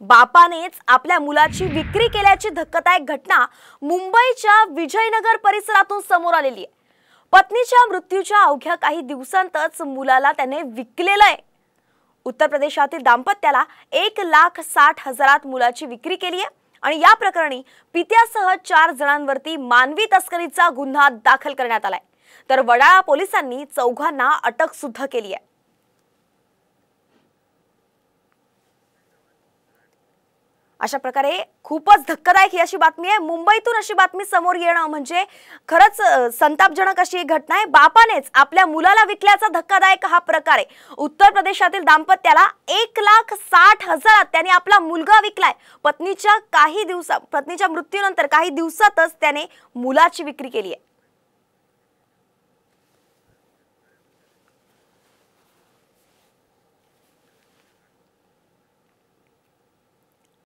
बापानेच आपल्या मुलाची विक्री केल्याची धक्कादायक घटना मुंबईच्या विजयनगर परिसरातून समोर आलेली आहे। पत्नीच्या मृत्यूच्या अवघ्या काही दिवसांतच मुलाला त्याने विकलेलं आहे। उत्तर प्रदेशातील दाम्पत्याला 1,60,000 मुलाची विक्री केली आहे आणि या प्रकरणी पित्यासह 4 जणांवरती मानवी तस्करीचा गुन्हा दाखल करण्यात आलाय। तर वडाळा पोलिसांनी चौघांना अटक सुद्धा केली आहे। अशा प्रकारे खूपच धक्कादायक ही अशी बातमी आहे। मुंबईतून अशी बातमी समोर येणं म्हणजे खरंच संतापजनक अशी घटना आहे। बापानेच आपल्या मुलाला विकल्याचा धक्कादायक हा प्रकार आहे। उत्तर प्रदेशातील दाम्पत्याला 1,60,000 त्याने आपला मुलगा विकलाय। पत्नीच्या मृत्यूनंतर काही दिवसातच त्याने मुलाची विक्री केली आहे।